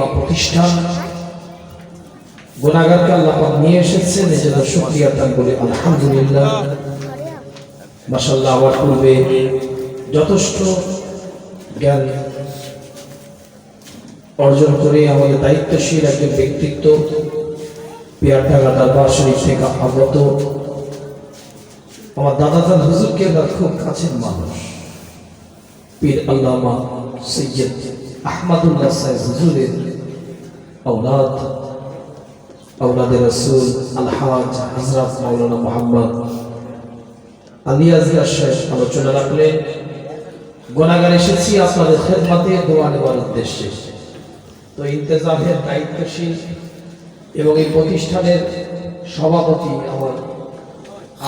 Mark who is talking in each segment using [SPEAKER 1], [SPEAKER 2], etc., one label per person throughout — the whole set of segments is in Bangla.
[SPEAKER 1] বা প্রতিষ্ঠান গুনাহগারকে আল্লাহ পাক নিয়ে এসেছেন, এজন্য শুকরিয়া আদান করি আলহামদুলিল্লাহ। মাশাআল্লাহ, আমার পূর্বে যথেষ্ট জ্ঞান অর্জন করে আমাদের দায়িত্বশীল একজন ব্যক্তিত্ব পিয়ারডাঙ্গা দরবার শরীফ থেকে আগত আমার দাদাজান হুজুরকে খুব কাছের মানুষ পীর আল্লামা সৈয়দ আহমদুল্লাহ সাহেব হুজুরের আওলাদে রাসূল আলহাজ হযরত মাওলানা মুহাম্মদ আলী আজগার সাহেব আলোচনা রাখলেন। গুনাহগার এসেছি আপনাদের খেদমতে দোয়া নেওয়ার উদ্দেশ্যে। তো ইন্তেজামের দায়িত্বশীল এবং এই প্রতিষ্ঠানের সভাপতি আমার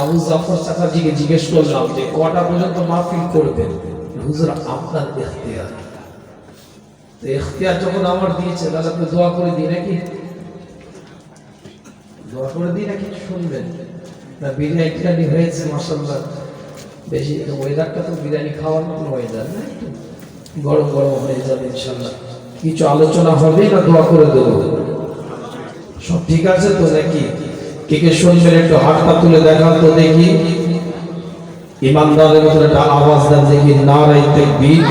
[SPEAKER 1] আবু জাফর চাচাজিকে জিজ্ঞেস করলাম যে কটা পর্যন্ত মাহফিল করবেন। হুজুর আপনার ইখতিয়ার। তো ইখতিয়ার যখন আমার দিয়েছে তাহলে আপনি দোয়া করে দিই নাকি? দোয়া করে দিই নাকি শুনবেন না? বিরিয়ানি হয়েছে মাশাআল্লাহ, বেশি ওয়েদারটা তো বিরিয়ানি খাওয়ার মতো ওয়েদার না, গরম গরম হয়ে যাবে ইনশাআল্লাহ। কিছু আলোচনা হবে না দোয়া করে দেব? সব ঠিক আছে তো নাকি? কে কে শুনবেন একটু হাতটা তুলে দেখান তো দেখি। ইমানদারের মতো একটা আওয়াজ দেন দেখি, নারে তাকবীর।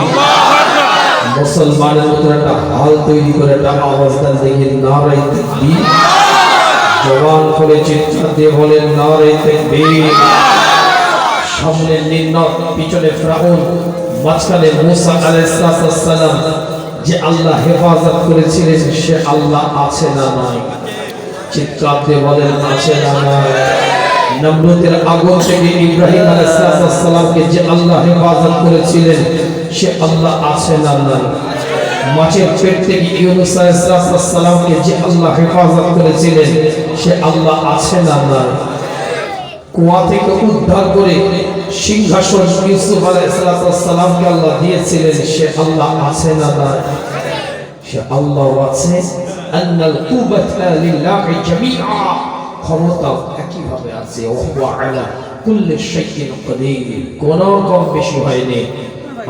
[SPEAKER 1] মুসলমানের মতো একটা হাল তৈরি করে একটা আওয়াজ দেন দেখি, নারে তাকবীর। জবান করে চিৎকার দিয়ে বলেন নারে তাকবীর। সামনে নিন্নত, পিছনে ফিরআউন, মাঝখানে মুসা আলাইহিস সালাম, যে আল্লাহ হেফাজত করেছিলেন সে আল্লাহ আছে না নাই? চিৎকার দিয়ে বলেন আছে না নাই? নমরুদের আগুন থেকে ইব্রাহিম আলাইহিস সালামকে যে আল্লাহ হেফাজত করেছিলেন সে আল্লাহ আছে না নাই? মাছের পেট থেকে ইউনূস আলাইহিস সালামকে যে আল্লাহ হেফাজত করেছিলেন সে আল্লাহ আছে না নাই? কুয়া থেকে উদ্ধার করে সিংহাসন ইউসুফ আলাইহিস সালামকে আল্লাহ দিয়েছিলেন সে আল্লাহ আছে না নাই? সে আল্লাহ আছে। আন্নাল কুওয়াতা লিল্লাহি জামিআ, ক্ষমতা একই ভাবে আছে। ওয়া আলা কুল্লি শাইইন কাদির, কোনো কম বেশি হয়নি।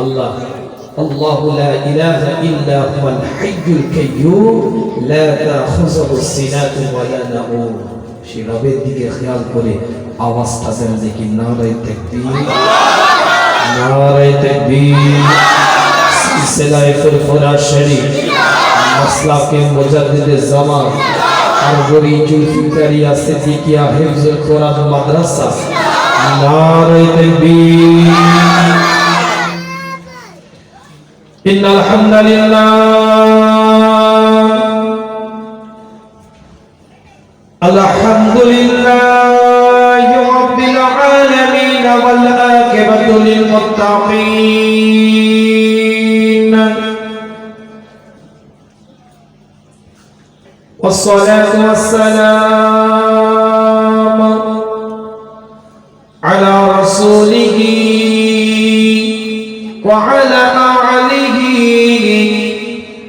[SPEAKER 1] আল্লাহ আল্লাহু লা ইলাহা ইল্লা হুয়াল হাইয়ুল কাইয়্যুম লা তাখুযুহু সিনাতু ওয়া লা নাউম। সে রবের দিকে খেয়াল করে আওয়াজটা দেন দেখি, নারে তাকবীর, নারে তাকবীর। সিলসিলায়ে ফুরফুরা শরীফ, মাসলাকে মুজাদ্দিদে জামান আর গরি জুলফিকারিয়া সিদ্দিকিয়া হিফজুল কোরআন মাদ্রাসা, নারে তাকবীর। ইন্নাল হামদালিল্লাহ আলহামদুলিল্লাহি রাব্বিল আলামিন ওয়াল আকিবাতু লিল মুত্তাকিন والصلاة والسلام على رسوله وعلى آله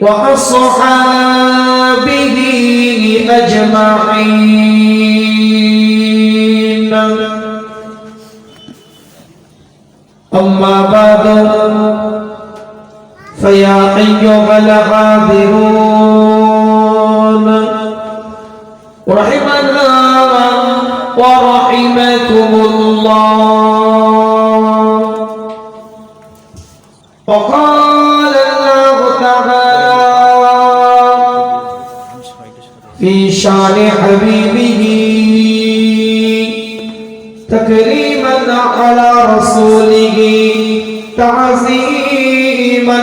[SPEAKER 1] وأصحابه أجمعين. أما بعد فيا أيها الحاضرون رحمنا ورحمكم الله. وقال الله تعالى في شان حبيبه تكريما على رسوله تعظيما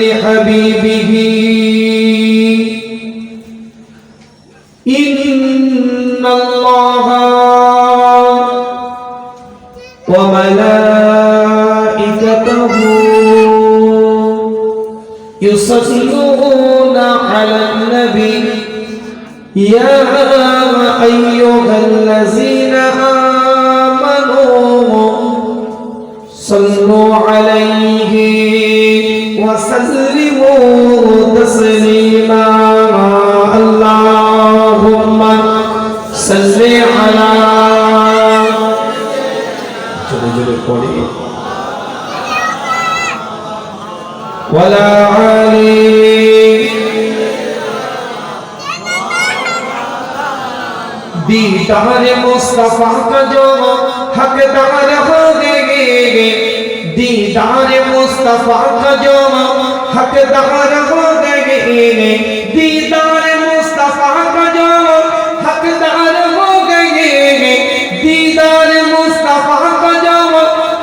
[SPEAKER 1] لحبيبه إن الله وملائكته يصلون على النبي يا أيها الذين آمنوا صلوا عليه وسلموا تسليما. اللهم صل على ولا علي दीदार मुस्तफा का जो हकदार हो गए, दीदार मुस्तफा का जो हकदार हो गए, दीदार मुस्तफा का जो हकदार हो गए, दीदार मुस्तफा का जो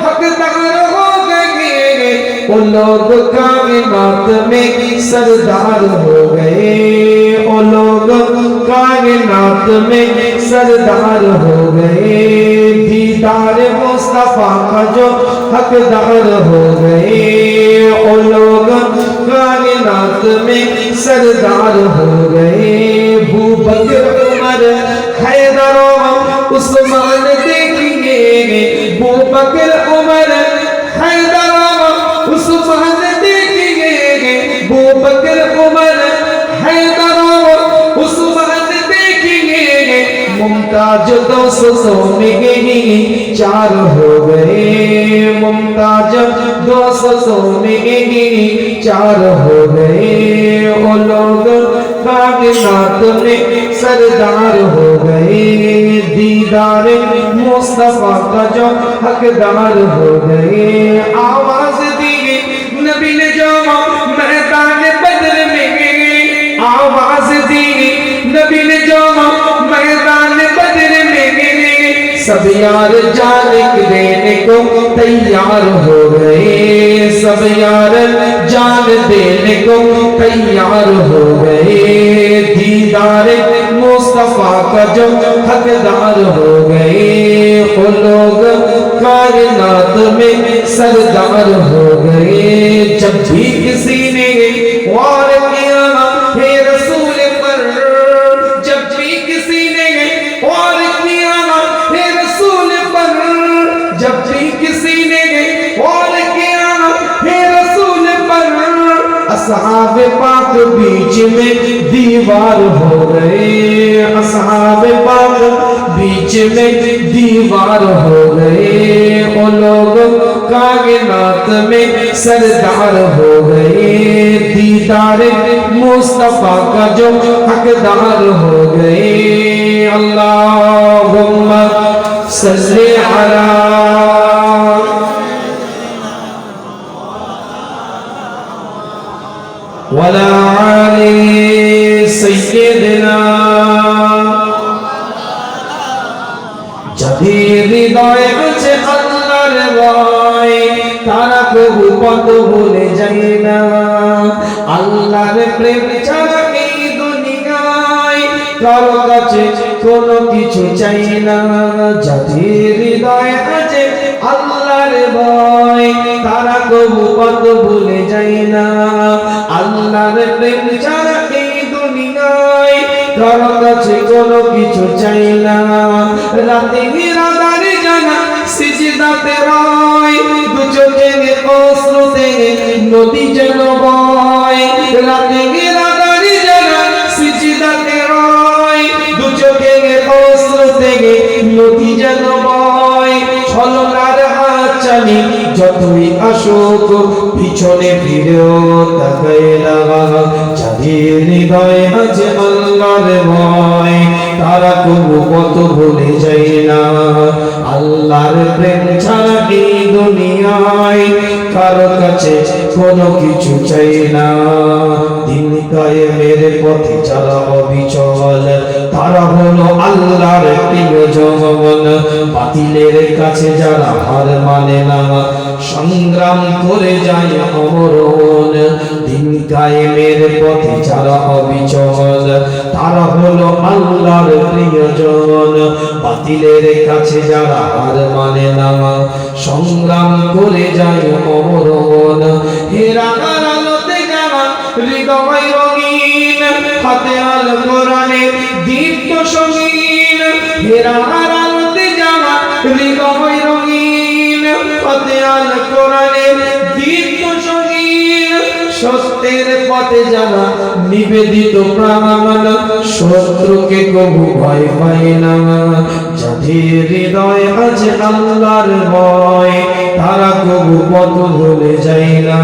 [SPEAKER 1] हकदार हो गए, वो लोग कायनात में सरदार हो गए, वो लोग कायनात में सरदार हो गए, दीदार मुस्तफा का जो हकदार हो गए, वो लोग कायनात में सरदार हो गए। अबू बकर उमर हैदर उस्मान देखिए, अबू बकर उमर हैदर उस्मान देखिए, अबू बकर उमर हैदर उस्मान देखिए, मुमताज 200 में ही 4 हो गए, मुमताज 200 में ही 4 हो गए, वो लोग कायनात में सरदार हो गए, दीदार मुस्तफा का जो हकदार हो गए। आवाज दी नबी ने जो मैदान बदर में, आवाज दी नबी ने जो मैदान बदर में, सब यार जान देने को तैयार हो गए, सब यार जान देने को तैयार हो गए, दीदार मुस्तफा का जो हकदार हो गए, वो लोग कायनात में सरदार हो गए। जब भी किसी ने वार किया हे रसूल पर, जब भी किसी ने वार किया हे रसूल पर, जब भी किसी ने वार किया हे रसूल पर, असहाब पाक बीच में दीवार हो गए, असहाब पाक बीच में दीवार हो गए, वो लोग कायनात में सरदार हो गए, दीदार मुस्तफा का जो हकदार हो गए। अल्लाहुम्मा सल्ली अला वला आली सय्यिदना। যাদের হৃদয় আছে আল্লাহর ভয়, তারা কবু পথ ভুলে যায় না, আল্লাহর প্রেম ছাড়া এই দুনিয়ায় কারো কাছে কোনো কিছু চাই না। যাদের হৃদয় আছে আল্লাহর ভয়, তারা কবু পথ ভুলে যায় না, আল্লাহর প্রেম ছাড়া এই দুনিয়ায় কারো কাছে কোনো কিছু চাই না। রাতে নিরাদারে জানা সিজদাতে রয়, দু চোখে অশ্রুতে নদী যেন বয়, রাতে নিরাদারে জানা সিজদাতে রয়, দু চোখে অশ্রুতে নদী যেন বয়, ছলনার হাত চালি যতই আসুক পিছনে ফিরেও তাকায় না। যাদের হৃদয়ে আছে আল্লাহর ভয়, তারা কবু পথ ভুলে যায় না, আল্লাহর প্রেম ছাড়া এই দুনিয়ায় কারো কাছে কোনো কিছু চাই না। দিন কায়েমের পথে যারা অবিচল, তারা হলো আল্লাহর প্রিয়জন, বাতিলের কাছে যারা হার মানে না, সংগ্রাম করে যায় অমরণ। দিন কায়েমের পথে যারা অবিচল, তারা হলো আল্লাহর প্রিয়জন, বাতিলের কাছে যারা হার মানে না, সংগ্রাম করে যায় অমরণ। হেরার আলোতে যারা হৃদয় রঙিন, হাতে আল কোরআনের দীপ্ত সঙ্গীন, হেরার আলোতে যারা হৃদয় রঙিন, হাতে আল কোরআনের দীপ্ত সঙ্গীন, সত্যের পথে যারা নিবেদিত প্রাণ, শত্রুকে কবু ভয় পায় না। যাদের হৃদয় আছে আল্লাহর ভয়, তারা কবু পথ ভুলে যায় না,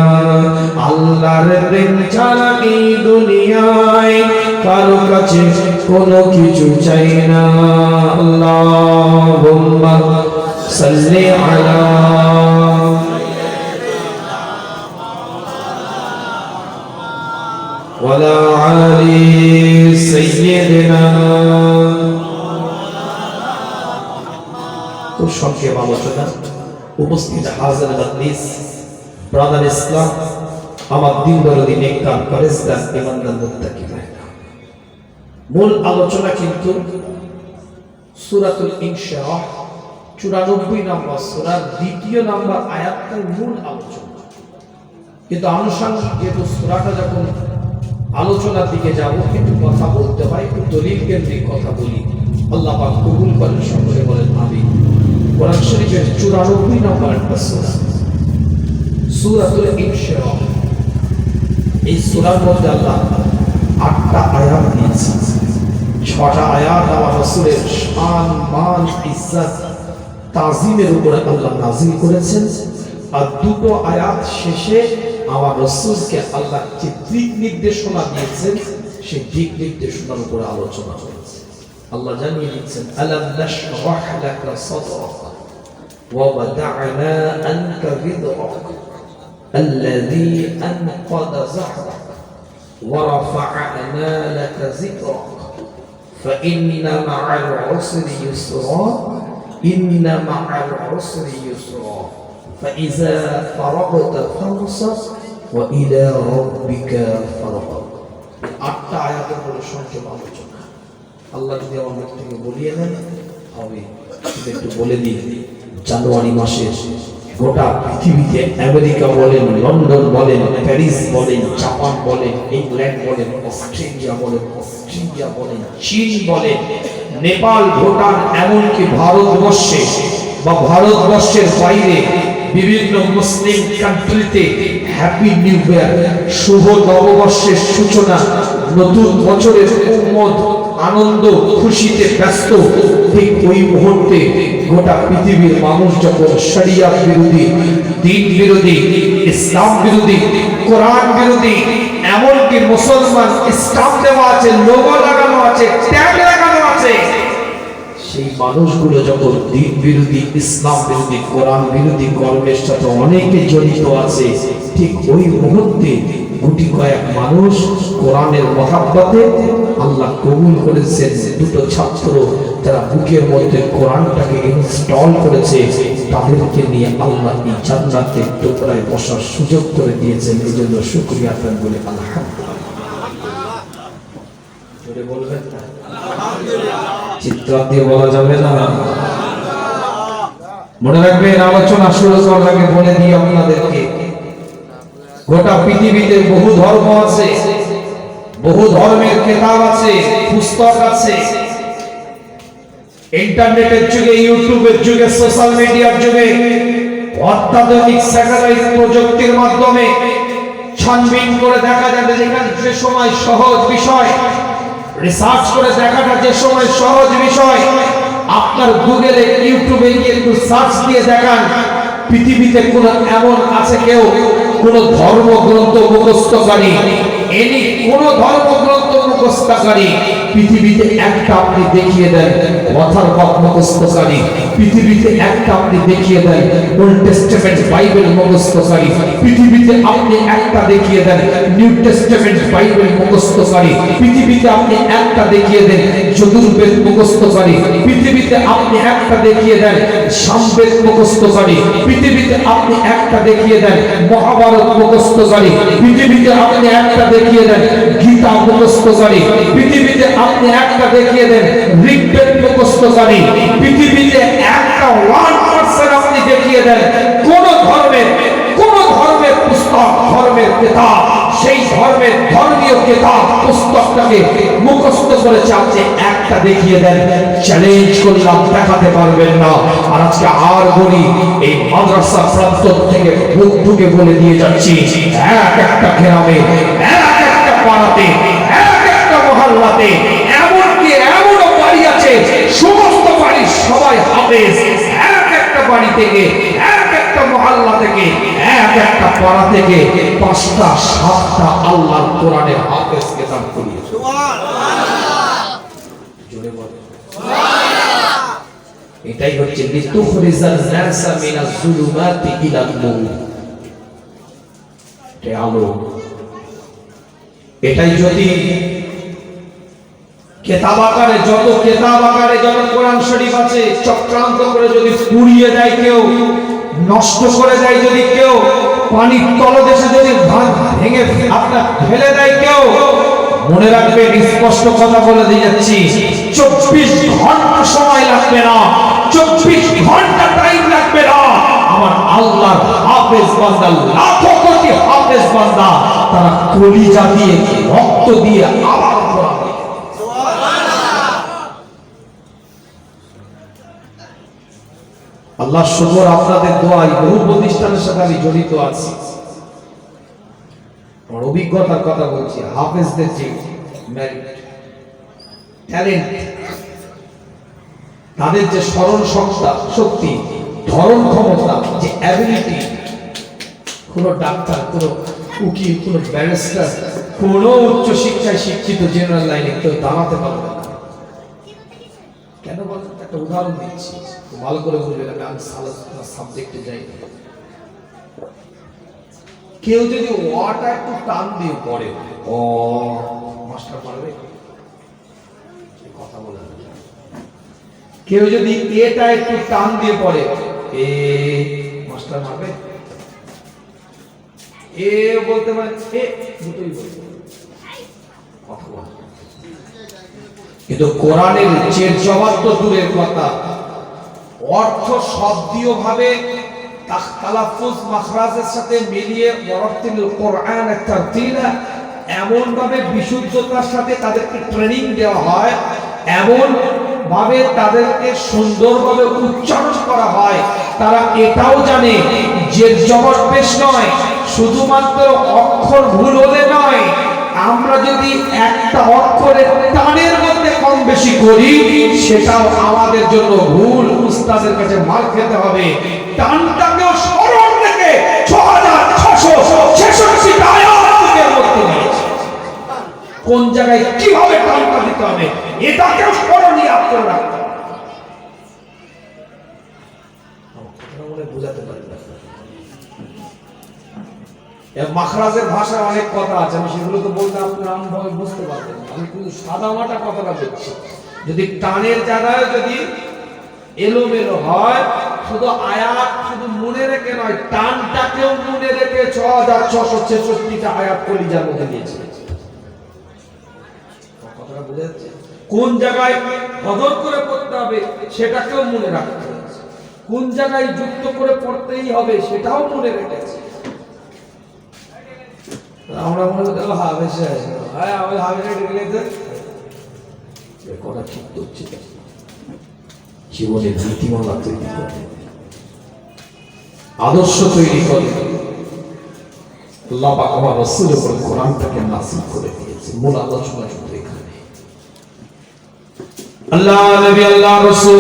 [SPEAKER 1] আল্লাহর প্রেম ছাড়া এই দুনিয়ায় কারো কাছে কোনো কিছু চাই না। আল্লাহুম্মা সাল্লি আলা ওয়ালা আলি সাইয়্যিদিনা। খুব সংক্ষেপ আলোচনা। উপস্থিত হাজির মজলিস, ব্রাদার ইসলাম, আমার দিন দরদি নেককার ফেরেশতা ইমানদার মুত্তাকি ভাইরা, মূল আলোচনা কিন্তু সূরাতুল ইনশিরাহ 94 নম্বর সূরার 2 নম্বর আয়াতটাই মূল আলোচনা। কিন্তু আনুষঙ্গিক যেহেতু সূরাটা যখন আলোচনার দিকে যাব, কিন্তু কথা বলতে হয়, একটু দলিল কেন্দ্রিক কথা বলি। আল্লাহ পাক কবুল করেন, সকলে বলেন আমিন। কোরআন শরীফের 94 নম্বর একটা সূরা, সূরাতুল ইনশিরাহ। এই সূরার মধ্যে আল্লাহ 8টা আয়াত দিয়েছেন। 6টা আয়াত আমার রাসূলের শান, মান, ইজ্জত, তাজিমের উপরে আল্লাহ নাযিল করেছেন, আর 2টো আয়াত শেষে আমার রাসূলকে আল্লাহ যে দিক নির্দেশনা দিয়েছেন, সেই দিক নির্দেশনার উপরে আলোচনা হয়েছে। আল্লাহ জানিয়ে দিচ্ছেন, আলাম নাশরাহ লাকা সাদরাক ওয়া ওয়াদা'না আনকা বিদরাক الذي أنقض ظهرك ورفعنا لك ذكرك فإن مع العسر يسرا إن مع العسر يسرا فإذا فرغت فانصب وإلى ربك فارغب। 8টা আয়াতের উপর সংক্ষেপ আলোচনা। আল্লাহ যদি আমার মুখ থেকে বলিয়ে নেন হবে, একটু বলে দিই। জানুয়ারি মাসে গোটা পৃথিবীতে আমেরিকা বলেন, লন্ডন বলেন, প্যারিস বলেন, জাপান বলেন, ইংল্যান্ড বলেন, অস্ট্রেলিয়া বলেন, চীন বলেন, নেপাল, ভুটান, এমনকি ভারতবর্ষে বা ভারতবর্ষের বাইরে বিভিন্ন মুসলিম কান্ট্রিতে হ্যাপি নিউ ইয়ার, শুভ নববর্ষের সূচনা, নতুন বছরের উম্মত আনন্দ খুশিতে ব্যস্ত। ঠিক ওই মুহূর্তে গোটা পৃথিবীর মানুষ যখন শরিয়াত বিরোধী, দ্বীন বিরোধী, ইসলাম বিরোধী, কোরআন বিরোধী, এমনকি মুসলমান ইসলাম দেওয়া আছে, লোগো লাগানো আছে, ট্যাগ লাগানো আছে, সেই মানুষগুলো যখন দ্বীন বিরোধী, ইসলাম বিরোধী, কোরআন বিরোধী কর্মের সাথে অনেকে জড়িত আছে, ঠিক ওই মুহূর্তে গুটি কয়েক মানুষ কোরআনের মহাব্বতে আল্লাহ কবুল করেছেন। 2টো ছাত্র যারা বুকের মধ্যে কোরআনটাকে ইনস্টল করেছে, তাদেরকে নিয়ে আল্লাহ এই জান্নাতের টুকরায় বসার সুযোগ করে দিয়েছেন। এই জন্য শুকরিয়া আদায় বলে আলহামদুলিল্লাহ। জোরে বলবেন না? চিৎকার দিয়ে বলা যাবে না। মনে রাখবেন, আলোচনা শুরু করার আগে বলে দিই আপনাদেরকে, গোটা পৃথিবীতে বহু ধর্ম আছে, বহু ধর্মের কিতাব আছে, পুস্তক আছে। ইন্টারনেটের যুগে, ইউটিউবের যুগে, সোশ্যাল মিডিয়ার যুগে, অত্যাধুনিক স্যাটেলাইট প্রযুক্তির মাধ্যমে ছানবিন করে দেখা যাবে যেখানে যে সময় সহজ বিষয়, রিসার্চ করে দেখাটা যে সময় সহজ বিষয়, আপনার গুগলে, ইউটিউবে গিয়ে একটু সার্চ দিয়ে দেখান, পৃথিবীতে কোন এমন আছে কেউ কোন ধর্মগ্রন্থ মুখস্থকারী, এনি কোন ধর্মগ্রন্থ মুখস্থকারী পৃথিবীতে একটা আপনি দেখিয়ে দেন, কথার পথ মুখস্থকারী পৃথিবীতে একটা আপনি দেখিয়ে দেন, ওল্ড টেস্টামেন্ট বাইবেল মুখস্থকারী পৃথিবীতে আপনি একটা দেখিয়ে দেন, নিউ টেস্টামেন্ট বাইবেল মুখস্থকারী পৃথিবীতে আপনি একটা দেখিয়ে দেন, যজুর্বেদ মুখস্থকারী পৃথিবীতে আপনি একটা দেখিয়ে দেন, সামবেদ মুখস্থকারী পৃথিবীতে আপনি একটা দেখিয়ে দেন, মহাভারত মুখস্থকারী পৃথিবীতে আপনি একটা দেখিয়ে দেন, গীতা মুখস্থকারী পৃথিবীতে আপনি একটা দেখিয়ে দেন, ঋগ্বেদ মুখস্থকারী পৃথিবীতে একটা 1% আপনি দেখিয়ে দেন, কোন ধর্মের পুস্তক, ধর্মের কিতাব, সেই ধর্মের ধর্মীয় কিতাব পুস্তকটাকে মুখস্থ করেছে আপনি একটা দেখিয়ে দেন। চ্যালেঞ্জ করলাম, দেখাতে পারবেন না। আর আজকে আর বলি, এই মাদ্রাসা প্রান্তর থেকে বুক ঢুকে বলে দিয়ে যাচ্ছি, এক একটা গ্রামে, এক একটা পাড়াতে, এক একটা মহল্লাতে, এমনকি এমনও বাড়ি আছে সমস্ত বাড়ির সবাই হাফেজ, এক একটা বাড়ি থেকে, এক একটা মহল্লা থেকে, এক একটা পাড়া থেকে 5টা 7টা আল্লাহর কোরআনের হাফেজকে দান করিয়েছে। জোরে বলে এটাই হচ্ছে লিতুখরিজান নাসা মিনাজ যুলুমাতি ইলাল নূর, এটা আলো। এটাই যদি কিতাব আকারে যত কোরআন শরীফ আছে চক্রান্ত করে যদি পুড়িয়ে দেয় কেউ, নষ্ট করে দেয় যদি কেউ, পানির তলদেশে যদি ভেঙে আপনার ফেলে দেয় কেউ, মনে রাখবেন স্পষ্ট কথা বলে দিয়ে যাচ্ছি, 24 ঘন্টা সময় লাগবে না, 24 ঘন্টা টাইম লাগবে না। আমার আল্লাহর হাফেজ বান্দা, লাখো কোটি হাফেজ বান্দা, তারা কলিজা দিয়ে রক্ত দিয়ে আবার পড়াবে। আল্লাহ শুকর, আপনাদের দোয়ায় বহু প্রতিষ্ঠানের সাথে আমি জড়িত আছি। আমার অভিজ্ঞতার কথা বলছি, হাফেজদের যে মেরিট, ট্যালেন্ট, তাদের যে স্মরণ শক্তি, ধরন ক্ষমতা, যে অ্যাবিলিটি, কোন ডাক্তার, কোন উকিল, কোন ব্যারিস্টার, কোন উচ্চ শিক্ষায় শিক্ষিত জেনারেল লাইনে কেউ দাঁড়াতে পারবে না। কেন বলতে একটা উদাহরণ দিচ্ছি, ভালো করে বুঝবেন। আমি সাবজেক্টে যাই। কেউ যদি ওয়াটা একটু টান দিয়ে পড়ে, ও মাস্টার পারবে কথা বলে। কেউ যদি এটা একটু টান দিয়ে পড়ে, এ মাস্টার মারবে। এ বলতে পারে, এ দুটোই বলতে কথা বলে। কিন্তু কোরআনের যে জবাব তো দূরের কথা, অর্থ শব্দীয় ভাবে তালাফুজ মাখরাজের সাথে মিলিয়ে ওয়ারাতিল কোরআন তারতিলা, এমন ভাবে বিশুদ্ধতার সাথে তাদেরকে ট্রেনিং দেওয়া হয়, এমন ভাবে তাদেরকে সুন্দরভাবে উচ্চারণ করা হয়। তারা এটাও জানে যে জবর পেশ নয়, শুধুমাত্র অক্ষর ভুল হলে নয়, আমরা যদি একটা অক্ষরের টানের মধ্যে কম বেশি করি সেটাও আমাদের জন্য ভুল, উস্তাদের কাছে মার খেতে হবে। টানটাকেও স্মরণ রেখে 6666 আয়াতের মধ্যে নিয়েছে, কোন জায়গায় কিভাবে টানটা দিতে হবে এটাকেও স্মরণীয় করে রাখতে হবে। বোঝাতে পারি মাখরাজের ভাষায় অনেক কথা আছে, আমি সেগুলো তো বলতে আপনারা আমভাবে বুঝতে পারবেন। আমি কিন্তু সাদামাটা কথাটা বলছি। যদি টানের জায়গায় যদি এলোমেলো হয়, শুধু আয়াত শুধু মনে রেখে নয়, টানটাকেও মনে রেখে 6666টা আয়াত কলিজার মধ্যে দিয়েছে। কথাটা বুঝে যাচ্ছে? কোন জায়গায় হজর করে পড়তে হবে সেটাকেও মনে রাখতে হবে, কোন জায়গায় যুক্ত করে পড়তেই হবে সেটাও মনে রেখেছে। আমরা মনে করি হাফেজ, হ্যাঁ আমি হাফেজ কথা ঠিক করছি। জীবনের নীতিমালা তৈরি করে, আদর্শ তৈরি করে আল্লাহ পাক আমার রাসূলের উপর কোরআনটাকে নাযিল করে দিয়েছে। মূল আলোচনা শুধু এখানে। আল্লাহ নবী, আল্লাহ রাসূল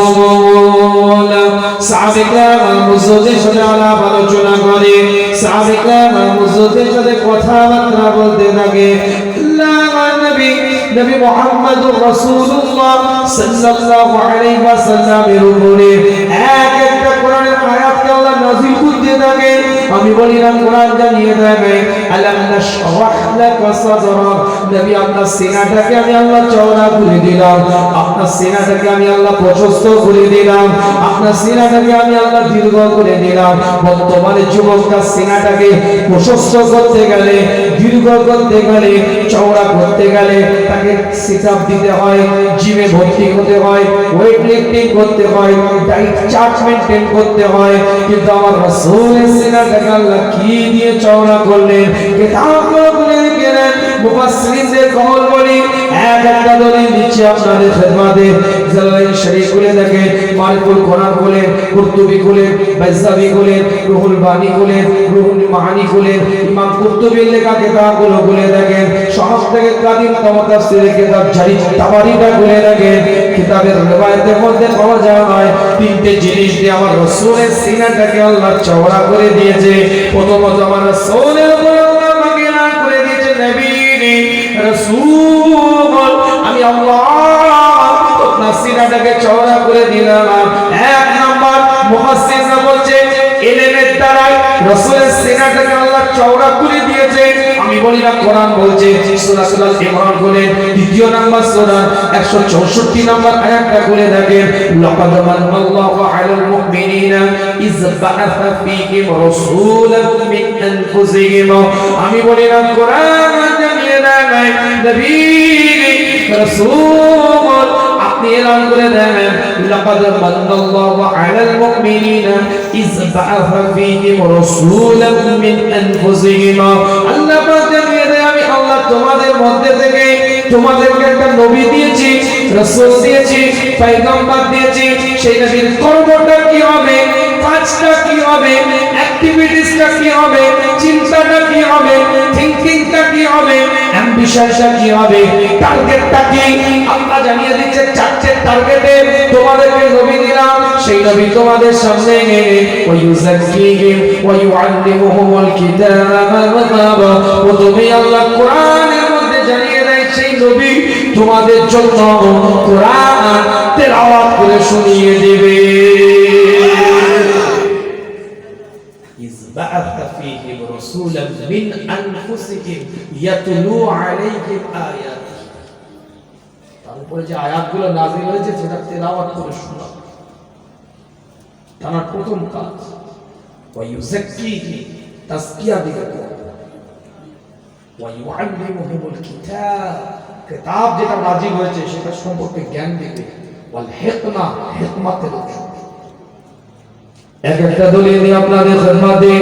[SPEAKER 1] সাহাবায়ে মুজদ্দিদের সাথে আলাপ আলোচনা করে, সাহাবায়ে মুজদ্দিদের সাথে কথাবার্তা বলতে থাকে। আল্লাহ নবী নবী মুহাম্মদুর রাসূলুল্লাহ সাল্লাল্লাহু আলাইহি ওয়াসাল্লামের উপরে এক একটা কোরআনের আয়াতকে আল্লাহ নাযিল করতে থাকে। আমি বলি না কোরআন জানিয়ে দেবে, আলাম নাশরাহ লাকা সাদরাক, নবী আপনার সিনাটাকে আমি আল্লাহ চওড়া করে দিলাম, আপনার সিনাটাকে আমি আল্লাহ প্রশস্ত করে দিলাম, আপনার সিনাটাকে আমি আল্লাহ দীর্ঘ করে দিলাম। বর্তমানে যুবকরা সিনাটাকে প্রশস্ত করতে গেলে, দীর্ঘ করতে গেলে, চওড়া করতে গেলে তাকে সিট আপ দিতে হয়, জিমে ভর্তি হতে হয়, ওয়েট লিফটিং করতে হয়, ডায়েট চার্ট মেইনটেইন করতে হয়। কিন্তু আমার রাসূলের সিনাটাকে আল্লাহ কি দিয়ে চওড়া করলেন, কিতাবগুলো বলে গেলেন, মুফাসসিরিনদের কওল বলি, এক একটা দলিল নিচে আপনাদের খেদমতে জালালাইন শরীফ খুলে দেখেন, মারিফুল কোরআন খুলেন, কুরতুবী খুলেন, বাইজাবি খুলেন, রুহুল বানী খুলেন, রুহুল মাআনি খুলেন, ইমাম কুরতুবীর লেখা কিতাবগুলো খুলে দেখেন, সমাজ থেকে কাদিম তাফসীরের কিতাব জারি তাবারিটা খুলে দেখেন, কিতাবের রিওয়ায়াতের মধ্যে পাওয়া যায় তিনটে জিনিস দিয়ে আমার রাসূলের সিনাটাকে আল্লাহ চওড়া করে দিয়েছে। প্রথমত আমার রাসূলের উপর আল্লাহ মাগনা করে দিয়েছে, নবী রাসূল আমি আল্লাহ মুফাসসিররা বলছে ইলমের দ্বারা রাসূলের সিনাটাকে আল্লাহ চওড়া করে দিয়েছে। আমি বলি না, কোরআন বলছে সূরা আল ইমরান বলেন ২য় নাম্বার সূরা ১৬৪ নাম্বার আয়াতটা খুলে দেখেন, লাকাদ মান্নাল্লাহু আলাল মুমিনিনা ইয বাআসা ফীহিম রাসূলাম মিন আনফুসিহিম। আমি বলি না, কোরআন জানিয়ে দেয় নবী রাসূল আপনি এলান করে দেন, লাকাদ মান্নাল্লাহু আলাল মুমিনিনা ইয বাআসা ফীহিম রাসূলাম মিন আনফুসিহিম। আল্লাহ পাক জানিয়ে দেয় আমি আল্লাহ তোমাদের মধ্যে থেকে তোমাদেরকে একটা নবী দিয়েছি, রাসূল দিয়েছি, পয়গম্বর দিয়েছি। সেই নবীর কর্মটা কি হবে, কাজটা কি হবে, অ্যাক্টিভিটিসটা কি হবে, চিন্তাটা কি হবে, থিংকিংটা কি হবে, অ্যাম্বিশনটা কি হবে, টার্গেটটা কি। আল্লাহ জানিয়ে দিচ্ছে চারটে টার্গেটে তোমাদেরকে নবী দিলাম। সেই নবী তোমাদের সামনে ওয়া ইউযাক্কিহিম ওয়া ইউআল্লিমুহুমুল কিতাবা ওয়া তাবা। প্রথমে আল্লাহ কোরআনের মধ্যে জানিয়ে দেয় সেই নবী তোমাদের জন্য কোরআন তেলাওয়াত করে শুনিয়ে দেবে। ইয বাআসা ফীহিম রাসূলাম মিন আনফুসিহিম ইয়াতলু আলাইহিম আয়াতিহি। তারপরে যে আয়াতগুলো নাযিল হয়েছে সেটা তেলাওয়াত করে শোনা, তার প্রথম কাজ। ওয়া ইউযাক্কিহিম তাসকিয়া দিবে, ওয়া ইউআল্লিমুহুমুল কিতাব কিতাব যেটা নাযিল হয়েছে সেটা সম্পর্কে জ্ঞান দিবে, ওয়াল হিকমা হিকমতের উপর। এক একটা দলিল নিয়ে আপনাদের খিদমতে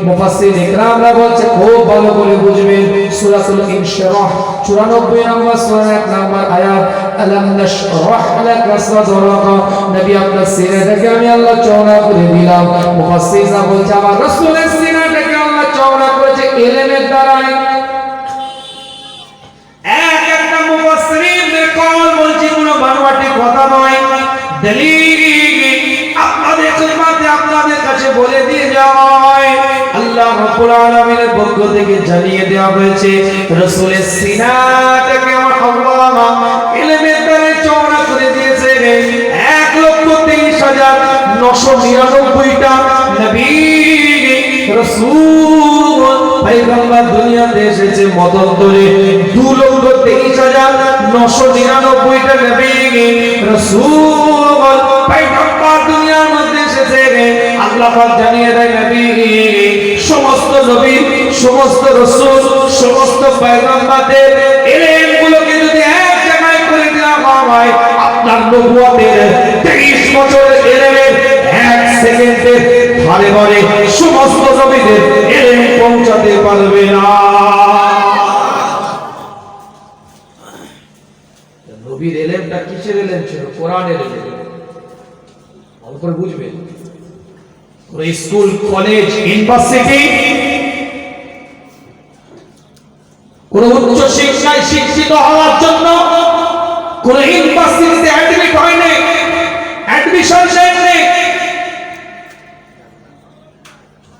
[SPEAKER 1] মুফাসসির ইকরামরা বলছে খুব ভালো করে বুঝবেন। সূরাতুল ইনশিরাহ 94 নম্বর সূরা 1 নম্বর আয়াত, আলাম নাশরাহ লাকা সাদরাকা। নবী আপনার সিনাটাকে আমি আল্লাহ চওড়া করে দিলাম। মুফাসসিররা বলছে আমার রাসূলের সিনাটাকে আল্লাহ চওড়া করেছে ইলমের দ্বারা। এক একটা মুফাসসিরদের কল বলছি কোনো বানোয়াটি কথা নয়, দলিল আপনাদের খিদমতে আপনাদের কাছে বলে দিয়ে যায়। আল্লাহ রাব্বুল আলামিনের পক্ষ থেকে জানিয়ে দেওয়া হয়েছে রাসূলের সিনাটাকে আমার আল্লাহ ইলমের দ্বারা চওড়া করে দিয়েছে। ১,২৩,৯৯৯টা নবী রাসূল পয়গম্বর দুনিয়াতে এসেছে মতান্তরে ২,২৩,৯৯৯টা নবী রাসূল পয়গম্বর দুনিয়ার মধ্যে এসেছে। আল্লাহ পাক জানিয়ে দেয় নবী সমস্ত নবী, সমস্ত রাসূল, সমস্ত পয়গম্বরদের ইলমগুলোকে যদি এক জায়গায় করে দেওয়া হয়, আপনার নবুয়তের 23 বছরের ইলমের 1 সেকেন্ডের ধারে ধারে সমস্ত নবীদের ইলম পৌঁছাতে পারবে না। নবীর ইলমটা কিসের ইলম ছিল? কোরআনের ইলম। ভালো করে বুঝবেন। পুরো স্কুল, কলেজ, ইউনিভার্সিটি, কোন উচ্চ শিক্ষায় শিক্ষিত হওয়ার জন্য কোন ইউনিভার্সিটিতে অ্যাডমিট হয়নি, অ্যাডমিশন নেয়নি।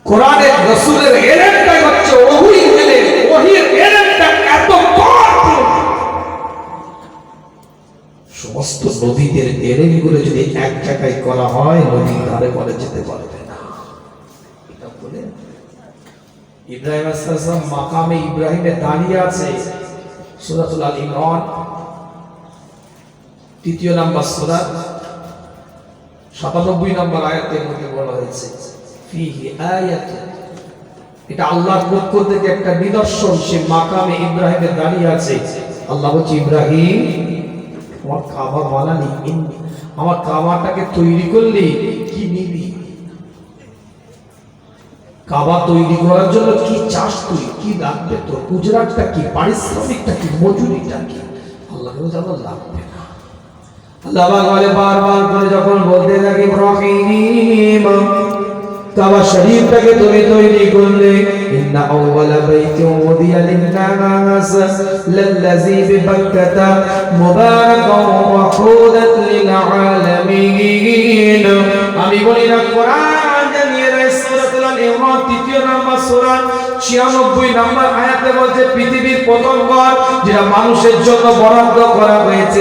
[SPEAKER 1] কোরআনের রাসূলের ইলমটা হচ্ছে ওহীর ইলম। ওহীর ইলমটা এত পাওয়ারফুল। সমস্ত নবীদের ইলমগুলো যদি এক জায়গায় করা হয়, নবী ধারে পরে যেতে পারবে না। এটা বলে ইব্রাহিম আলাইহিস সালাম মাকামে ইব্রাহিমে দাঁড়িয়ে আছে। সূরাতুল আল ইমরান ৩য় নাম্বার সূরা ৯৭ নম্বর আয়াতের মধ্যে বলা হয়েছে ফিহি আয়াতুন। এটা আল্লাহর পক্ষ থেকে একটা নিদর্শন। সে মাকামে ইব্রাহিমে দাঁড়িয়ে আছে। আল্লাহ বলছে ইব্রাহিম আমার কাবা বানালি, আমার কাবাটাকে তৈরি করলি, কি নিবি? কাবা তৈরি করার জন্য কি চাস তুই, কি লাগবে তোর, উজরাটটা কি, পারিশ্রমিকটা কি, মজুরিটা কি? আল্লাহ লাগবে না। আল্লাহ বলে বারবার করে যখন বলতে থাকে ইব্রাহিম কাবা শরীফটাকে তুমি তৈরি করলে, ইন্না আউওয়ালা বাইতিন উদিয়া লিন-নাস লাল্লাযী বিবাক্কাতা মুবারাকান ওয়া হুদান লিল-আলামিন। আমি বলি না কোরআন জানিয়ে দেয় সূরাতুল আল ইমরান ৩য় নম্বর সূরা ৯৬ নম্বর আয়াতে বলছে পৃথিবীর প্রথম ঘর যেটা মানুষের জন্য বরাদ্দ করা হয়েছে